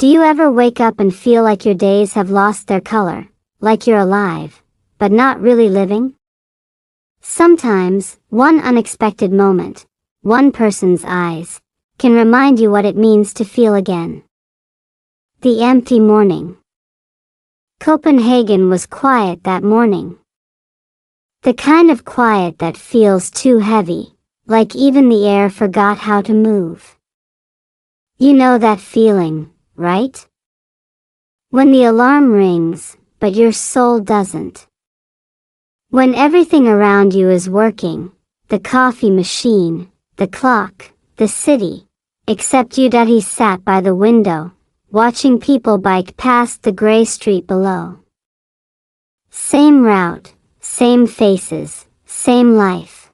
Do you ever wake up and feel like your days have lost their color, like you're alive, but not really living? Sometimes, one unexpected moment, one person's eyes, can remind you what it means to feel again. The empty morning. Copenhagen was quiet that morning. The kind of quiet that feels too heavy, like even the air forgot how to move. You know that feeling, right? When the alarm rings, but your soul doesn't. When everything around you is working, the coffee machine, the clock, the city, except you that he sat by the window, watching people bike past the gray street below. Same route, same faces, same life.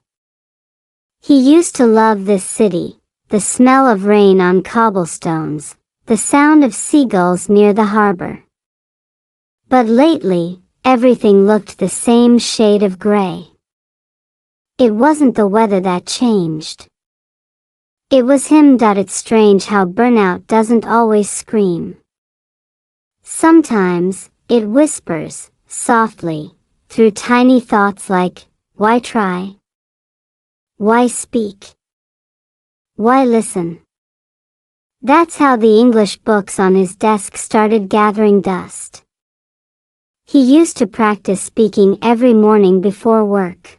He used to love this city, the smell of rain on cobblestones, the sound of seagulls near the harbor. But lately, everything looked the same shade of gray. It wasn't the weather that changed. It was him. It's strange how burnout doesn't always scream. Sometimes, it whispers, softly, through tiny thoughts like, why try? Why speak? Why listen? That's how the English books on his desk started gathering dust. He used to practice speaking every morning before work.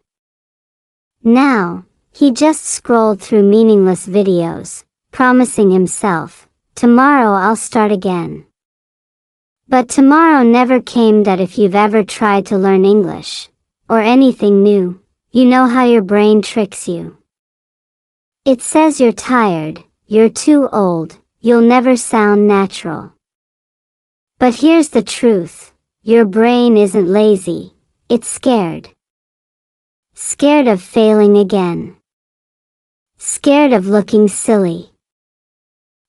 Now, he just scrolled through meaningless videos, promising himself, tomorrow I'll start again. But tomorrow never came. If you've ever tried to learn English, or anything new, you know how your brain tricks you. It says you're tired, you're too old, you'll never sound natural. But here's the truth, your brain isn't lazy, it's scared. Scared of failing again. Scared of looking silly.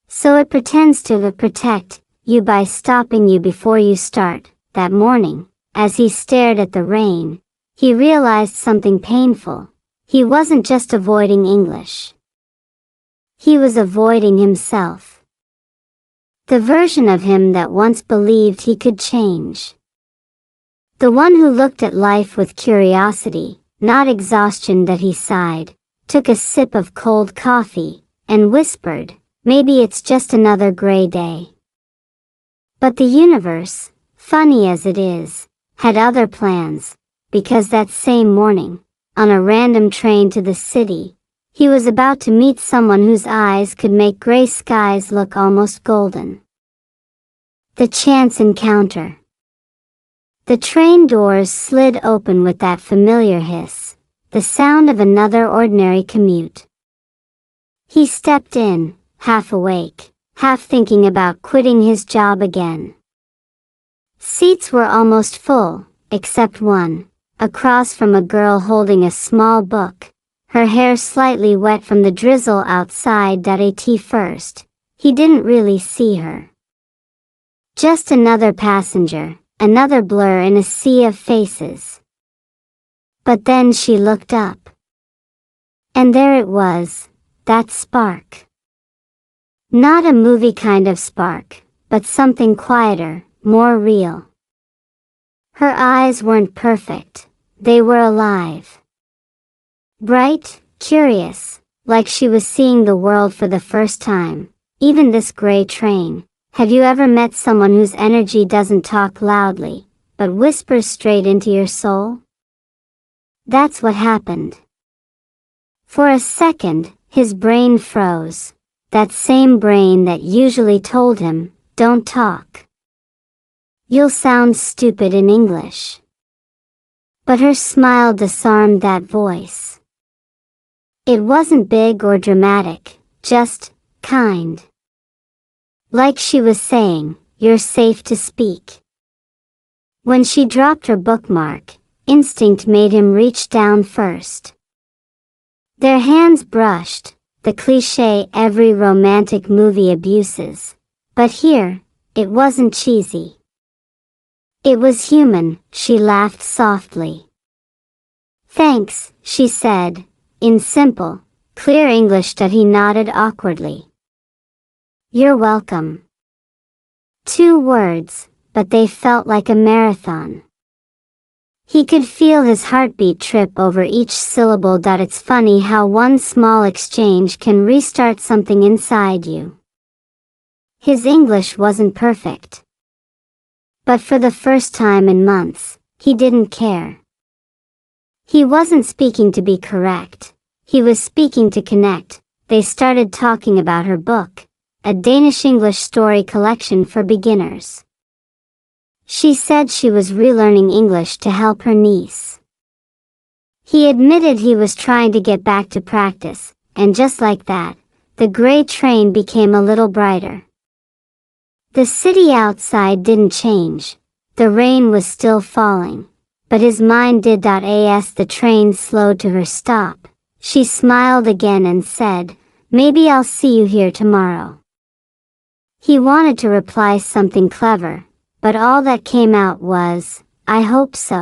So it pretends to protect you by stopping you before you start. That morning, as he stared at the rain, he realized something painful. He wasn't just avoiding English. He was avoiding himself. The version of him that once believed he could change. The one who looked at life with curiosity, not exhaustion. That he sighed, took a sip of cold coffee, and whispered, maybe it's just another gray day. But the universe, funny as it is, had other plans, because that same morning, on a random train to the city, he was about to meet someone whose eyes could make gray skies look almost golden. The chance encounter. The train doors slid open with that familiar hiss, the sound of another ordinary commute. He stepped in, half awake, half thinking about quitting his job again. Seats were almost full, except one, across from a girl holding a small book, her hair slightly wet from the drizzle outside. At first, he didn't really see her. Just another passenger, another blur in a sea of faces. But then she looked up. And there it was, that spark. Not a movie kind of spark, but something quieter, more real. Her eyes weren't perfect, they were alive. Bright, curious, like she was seeing the world for the first time, even this gray train. Have you ever met someone whose energy doesn't talk loudly, but whispers straight into your soul? That's what happened. For a second, his brain froze. That same brain that usually told him, don't talk. You'll sound stupid in English. But her smile disarmed that voice. It wasn't big or dramatic, just kind. Like she was saying, you're safe to speak. When she dropped her bookmark, instinct made him reach down first. Their hands brushed, the cliché every romantic movie abuses. But here, it wasn't cheesy. It was human. She laughed softly. Thanks, she said, in simple, clear English. He nodded awkwardly. You're welcome. 2 words, but they felt like a marathon. He could feel his heartbeat trip over each syllable. It's funny how one small exchange can restart something inside you. His English wasn't perfect. But for the first time in months, he didn't care. He wasn't speaking to be correct. He was speaking to connect. They started talking about her book, a Danish English story collection for beginners. She said she was relearning English to help her niece. He admitted he was trying to get back to practice, and just like that, the gray train became a little brighter. The city outside didn't change. The rain was still falling, but his mind did. As the train slowed to her stop, she smiled again and said, "Maybe I'll see you here tomorrow." He wanted to reply something clever, but all that came out was, "I hope so."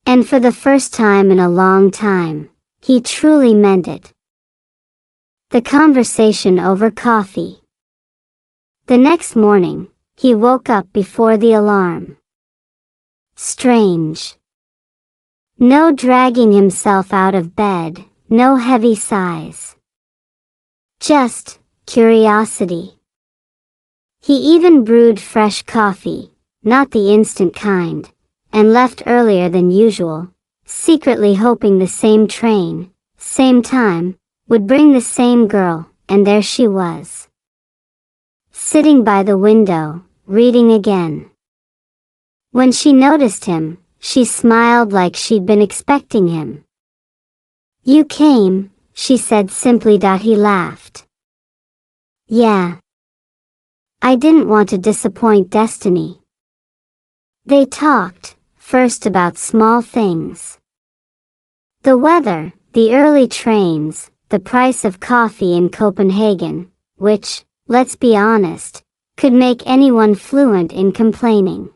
And for the first time in a long time, he truly meant it. The conversation over coffee. The next morning, he woke up before the alarm. Strange. No dragging himself out of bed, no heavy sighs. Just curiosity. He even brewed fresh coffee, not the instant kind, and left earlier than usual, secretly hoping the same train, same time, would bring the same girl, and there she was. Sitting by the window, reading again. When she noticed him, she smiled like she'd been expecting him. "You came," she said simply. He laughed. "Yeah. I didn't want to disappoint destiny." They talked, first about small things. The weather, the early trains, the price of coffee in Copenhagen, which, let's be honest, could make anyone fluent in complaining.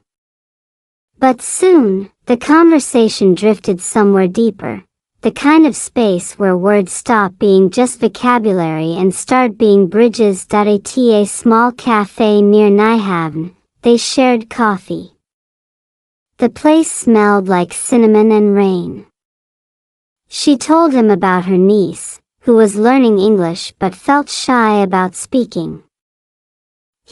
But soon, the conversation drifted somewhere deeper, the kind of space where words stop being just vocabulary and start being bridges. At a small cafe near Nyhavn, they shared coffee. The place smelled like cinnamon and rain. She told him about her niece, who was learning English but felt shy about speaking.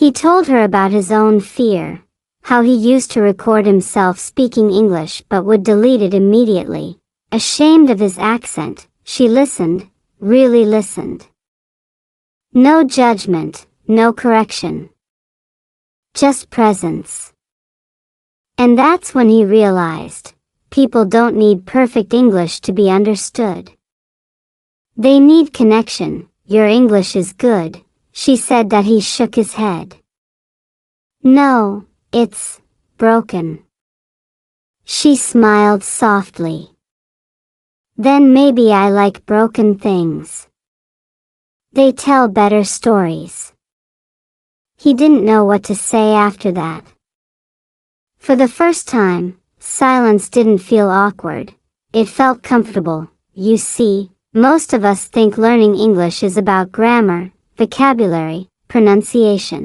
He told her about his own fear, how he used to record himself speaking English but would delete it immediately. Ashamed of his accent, she listened, really listened. No judgment, no correction. Just presence. And that's when he realized, people don't need perfect English to be understood. They need connection. "Your English is good," she said. He shook his head. "No, it's broken." She smiled softly. "Then maybe I like broken things. They tell better stories." He didn't know what to say after that. For the first time, silence didn't feel awkward. It felt comfortable. You see, most of us think learning English is about grammar, vocabulary, pronunciation.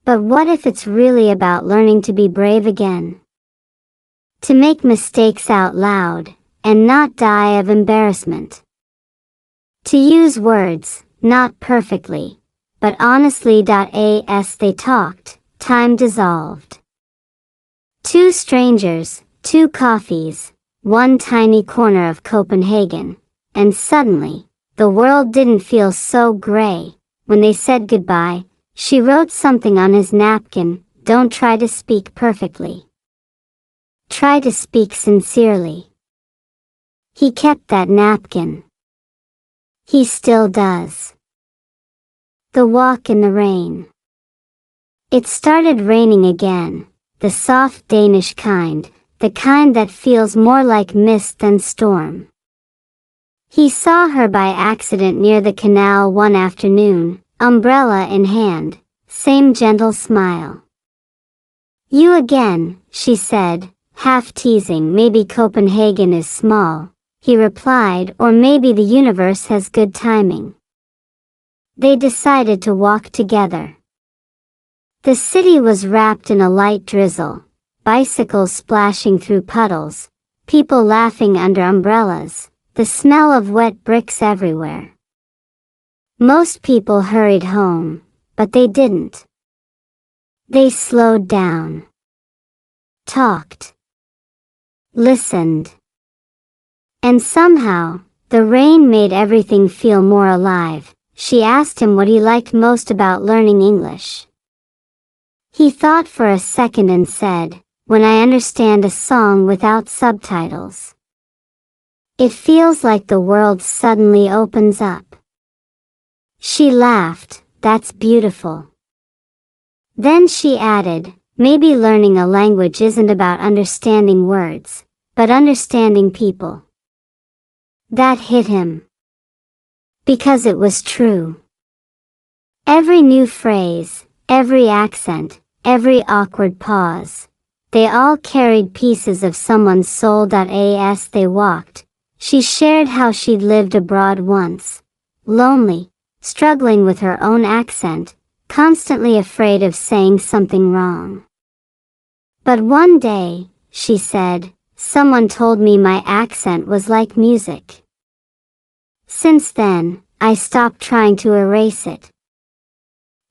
But what if it's really about learning to be brave again? To make mistakes out loud, and not die of embarrassment. To use words, not perfectly, but honestly. As they talked, time dissolved. 2 strangers, 2 coffees, 1 tiny corner of Copenhagen, and suddenly, the world didn't feel so gray. When they said goodbye, she wrote something on his napkin. "Don't try to speak perfectly. Try to speak sincerely." He kept that napkin. He still does. The walk in the rain. It started raining again, the soft Danish kind, the kind that feels more like mist than storm. He saw her by accident near the canal one afternoon, umbrella in hand, same gentle smile. "You again," she said, half teasing. "Maybe Copenhagen is small," he replied, "or maybe the universe has good timing." They decided to walk together. The city was wrapped in a light drizzle, bicycles splashing through puddles, people laughing under umbrellas, the smell of wet bricks everywhere. Most people hurried home, but they didn't. They slowed down, talked, listened. And somehow, the rain made everything feel more alive. She asked him what he liked most about learning English. He thought for a second and said, "When I understand a song without subtitles. It feels like the world suddenly opens up." She laughed, "That's beautiful." Then she added, "Maybe learning a language isn't about understanding words, but understanding people." That hit him. Because it was true. Every new phrase, every accent, every awkward pause, they all carried pieces of someone's soul. As they walked, she shared how she'd lived abroad once, lonely, struggling with her own accent, constantly afraid of saying something wrong. "But one day," she said, "someone told me my accent was like music. Since then, I stopped trying to erase it."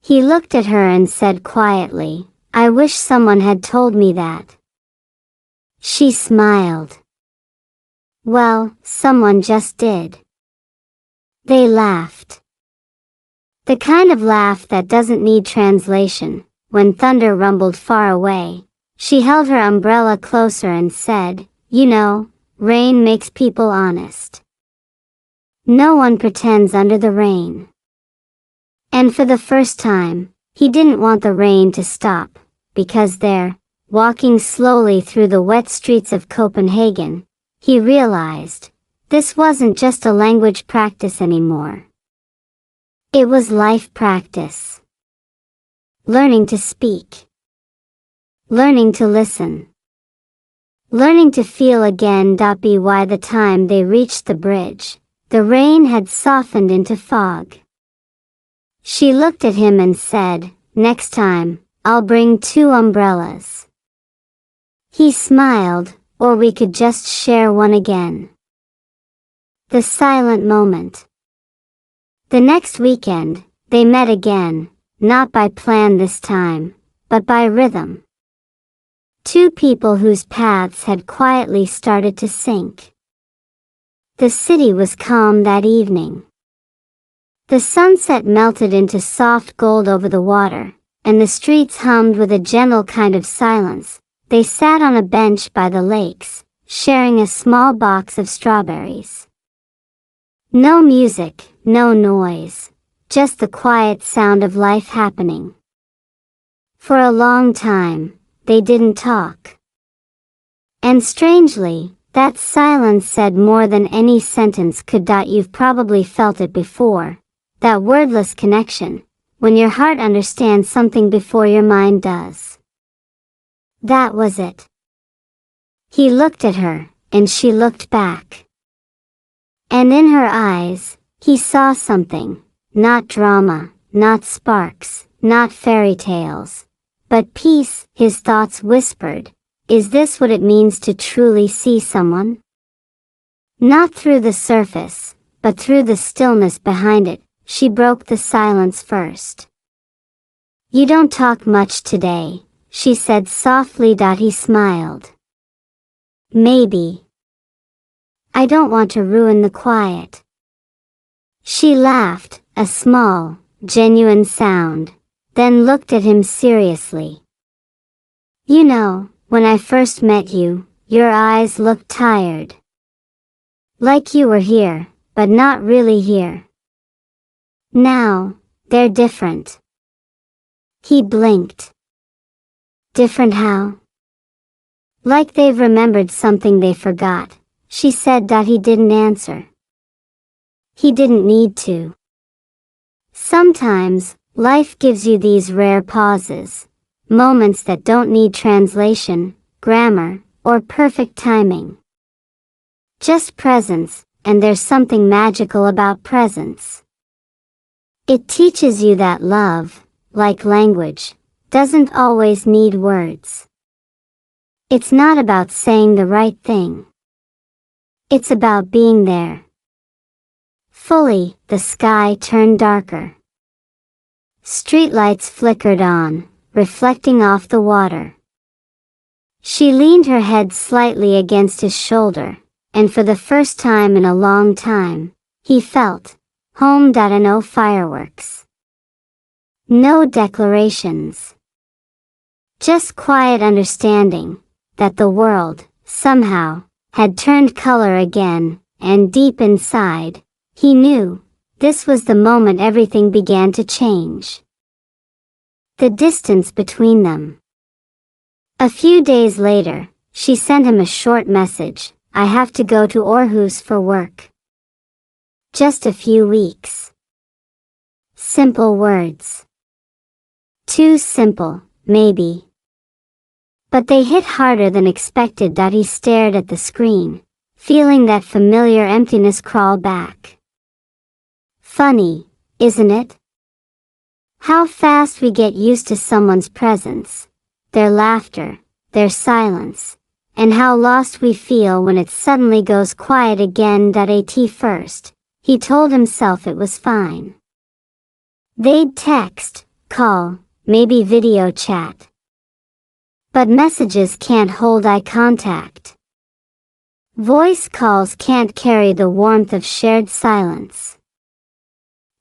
He looked at her and said quietly, "I wish someone had told me that." She smiled. "Well, someone just did." They laughed. The kind of laugh that doesn't need translation. When thunder rumbled far away, she held her umbrella closer and said, "You know, rain makes people honest. No one pretends under the rain." And for the first time, he didn't want the rain to stop, because there, walking slowly through the wet streets of Copenhagen, he realized, this wasn't just a language practice anymore. It was life practice. Learning to speak. Learning to listen. Learning to feel again. By the time they reached the bridge, the rain had softened into fog. She looked at him and said, "Next time, I'll bring 2 umbrellas." He smiled, "Or we could just share one again." The silent moment. The next weekend, they met again, not by plan this time, but by rhythm. 2 people whose paths had quietly started to sync. The city was calm that evening. The sunset melted into soft gold over the water, and the streets hummed with a gentle kind of silence. They sat on a bench by the lakes, sharing a small box of strawberries. No music, no noise, just the quiet sound of life happening. For a long time, they didn't talk. And strangely, that silence said more than any sentence could. You've probably felt it before. That wordless connection, when your heart understands something before your mind does. That was it. He looked at her, and she looked back. And in her eyes, he saw something, not drama, not sparks, not fairy tales, but peace. His thoughts whispered, "Is this what it means to truly see someone?" Not through the surface, but through the stillness behind it. She broke the silence first. "You don't talk much today," she said softly. He smiled. "Maybe. I don't want to ruin the quiet." She laughed, a small, genuine sound, then looked at him seriously. "You know, when I first met you, your eyes looked tired. Like you were here, but not really here. Now, they're different." He blinked. "Different how?" "Like they've remembered something they forgot," she said. He didn't answer. He didn't need to. Sometimes, life gives you these rare pauses, moments that don't need translation, grammar, or perfect timing. Just presence, and there's something magical about presence. It teaches you that love, like language, doesn't always need words. It's not about saying the right thing. It's about being there. Fully, the sky turned darker. Streetlights flickered on, reflecting off the water. She leaned her head slightly against his shoulder, and for the first time in a long time, he felt home. No fireworks. No declarations. Just quiet understanding that the world, somehow, had turned color again, and deep inside, he knew this was the moment everything began to change. The distance between them. A few days later, she sent him a short message. I have to go to Aarhus for work. Just a few weeks. Simple words. Too simple, maybe. But they hit harder than expected. He stared at the screen, feeling that familiar emptiness crawl back. Funny, isn't it? How fast we get used to someone's presence, their laughter, their silence, and how lost we feel when it suddenly goes quiet again. At first, he told himself it was fine. They'd text, call, maybe video chat. But messages can't hold eye contact. Voice calls can't carry the warmth of shared silence.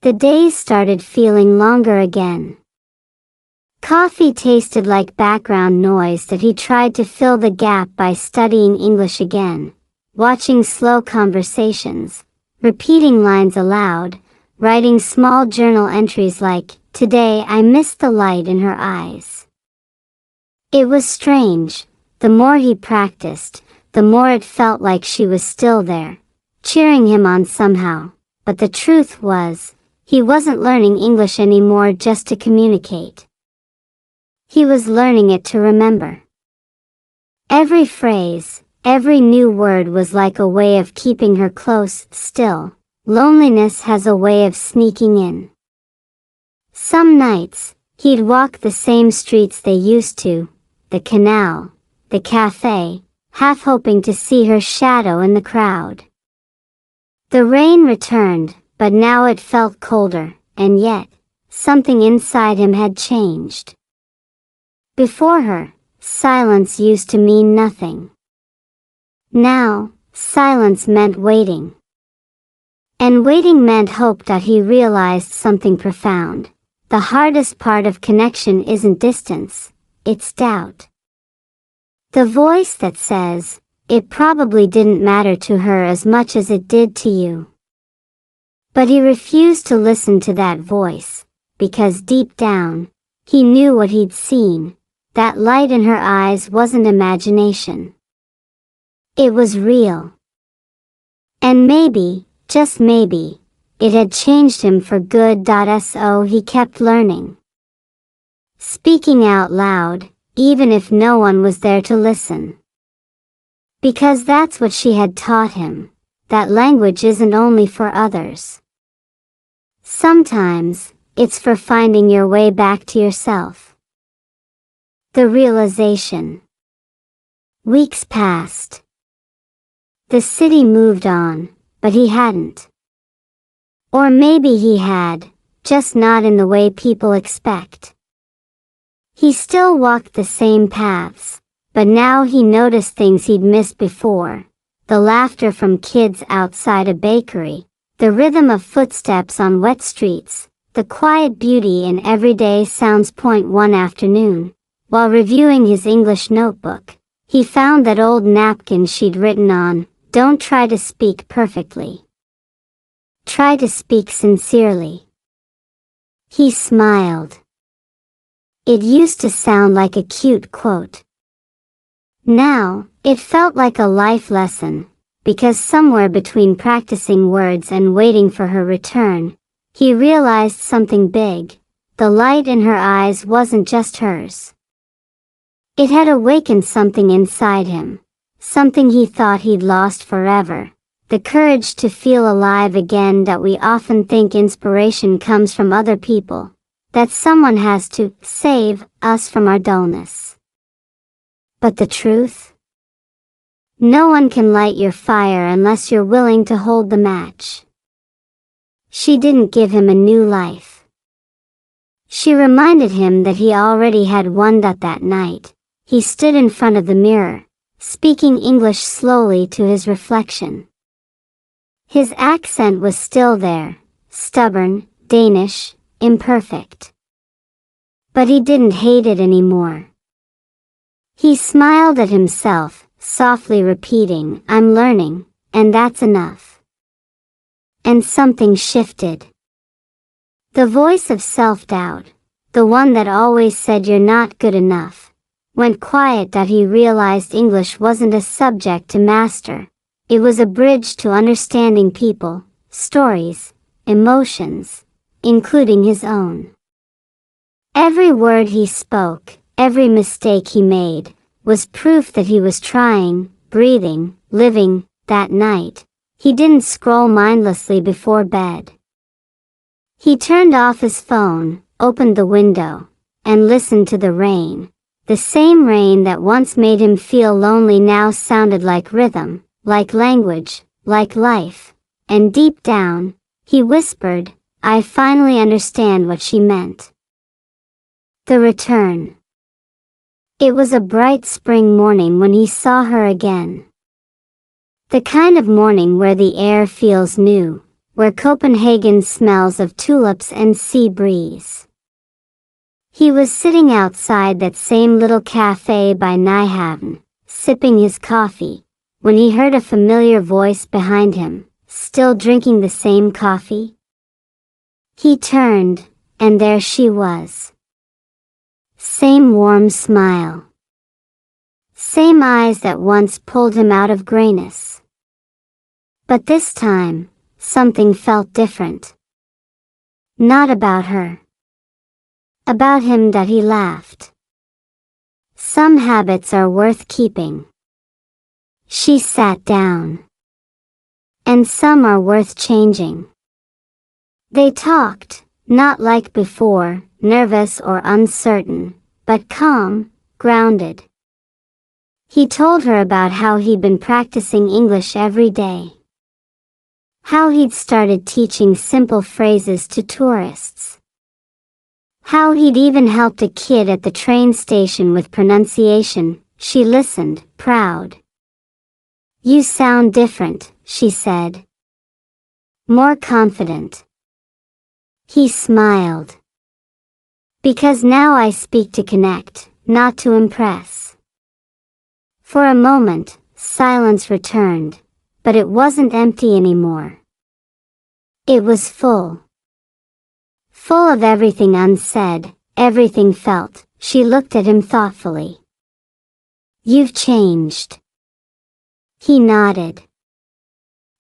The days started feeling longer again. Coffee tasted like background noise that he tried to fill the gap by studying English again, watching slow conversations, repeating lines aloud, writing small journal entries like, "Today I missed the light in her eyes." It was strange. The more he practiced, the more it felt like she was still there, cheering him on somehow. But the truth was, he wasn't learning English anymore just to communicate. He was learning it to remember. Every phrase, every new word was like a way of keeping her close. Still, loneliness has a way of sneaking in. Some nights, he'd walk the same streets they used to, the canal, the cafe, half hoping to see her shadow in the crowd. The rain returned, but now it felt colder, and yet, something inside him had changed. Before her, silence used to mean nothing. Now, silence meant waiting. And waiting meant hope. He realized something profound. The hardest part of connection isn't distance, it's doubt. The voice that says, it probably didn't matter to her as much as it did to you. But he refused to listen to that voice, because deep down, he knew what he'd seen. That light in her eyes wasn't imagination. It was real. And maybe, just maybe, it had changed him for good. So he kept learning. Speaking out loud, even if no one was there to listen. Because that's what she had taught him, that language isn't only for others. Sometimes, it's for finding your way back to yourself. The realization. Weeks passed. The city moved on, but he hadn't. Or maybe he had, just not in the way people expect. He still walked the same paths, but now he noticed things he'd missed before. The laughter from kids outside a bakery, the rhythm of footsteps on wet streets, the quiet beauty in everyday sounds. One afternoon, while reviewing his English notebook, he found that old napkin she'd written on, "Don't try to speak perfectly. Try to speak sincerely." He smiled. It used to sound like a cute quote. Now, it felt like a life lesson, because somewhere between practicing words and waiting for her return, he realized something big. The light in her eyes wasn't just hers. It had awakened something inside him, something he thought he'd lost forever, the courage to feel alive again. We often think inspiration comes from other people, that someone has to save us from our dullness. But the truth? No one can light your fire unless you're willing to hold the match. She didn't give him a new life. She reminded him that he already had one. That night, he stood in front of the mirror, speaking English slowly to his reflection. His accent was still there, stubborn, Danish, imperfect. But he didn't hate it anymore. He smiled at himself, softly repeating, "I'm learning, and that's enough." And something shifted. The voice of self-doubt, the one that always said you're not good enough, went quiet. He realized English wasn't a subject to master. It was a bridge to understanding people, stories, emotions, including his own. Every word he spoke, every mistake he made, was proof that he was trying, breathing, living. That night, he didn't scroll mindlessly before bed. He turned off his phone, opened the window, and listened to the rain. The same rain that once made him feel lonely now sounded like rhythm, like language, like life. And deep down, he whispered, "I finally understand what she meant." The return. It was a bright spring morning when he saw her again. The kind of morning where the air feels new, where Copenhagen smells of tulips and sea breeze. He was sitting outside that same little cafe by Nyhavn, sipping his coffee, when he heard a familiar voice behind him. "Still drinking the same coffee?" He turned, and there she was. Same warm smile. Same eyes that once pulled him out of grayness. But this time, something felt different. Not about her. About him. He laughed. "Some habits are worth keeping." She sat down. "And some are worth changing." They talked, not like before, nervous or uncertain, but calm, grounded. He told her about how he'd been practicing English every day. How he'd started teaching simple phrases to tourists. How he'd even helped a kid at the train station with pronunciation. She listened, proud. "You sound different," she said. "More confident." He smiled. "Because now I speak to connect, not to impress." For a moment, silence returned, but it wasn't empty anymore. It was full. Full of everything unsaid, everything felt. She looked at him thoughtfully. "You've changed." He nodded.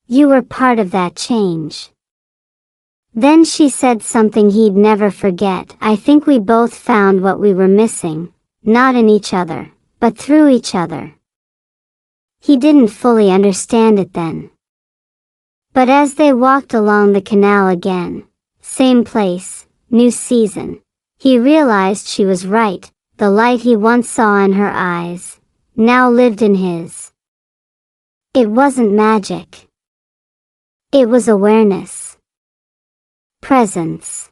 "You were part of that change." Then she said something he'd never forget. "I think we both found what we were missing, not in each other, but through each other." He didn't fully understand it then. But as they walked along the canal again, same place, new season, he realized she was right. The light he once saw in her eyes, now lived in his. It wasn't magic. It was awareness. Presence.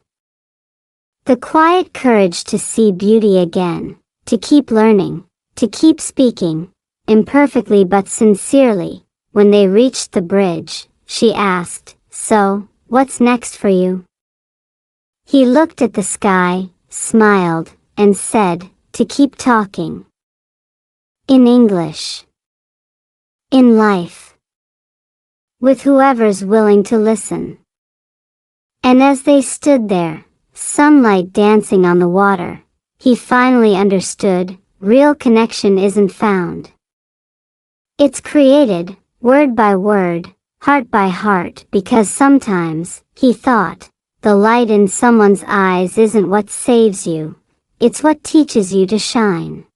The quiet courage to see beauty again, to keep learning, to keep speaking, imperfectly but sincerely. When they reached the bridge, she asked, "So, what's next for you?" He looked at the sky, smiled, and said, "To keep talking." In English. In life. With whoever's willing to listen. And as they stood there, sunlight dancing on the water, he finally understood, real connection isn't found. It's created, word by word, heart by heart, because sometimes, he thought, the light in someone's eyes isn't what saves you, it's what teaches you to shine.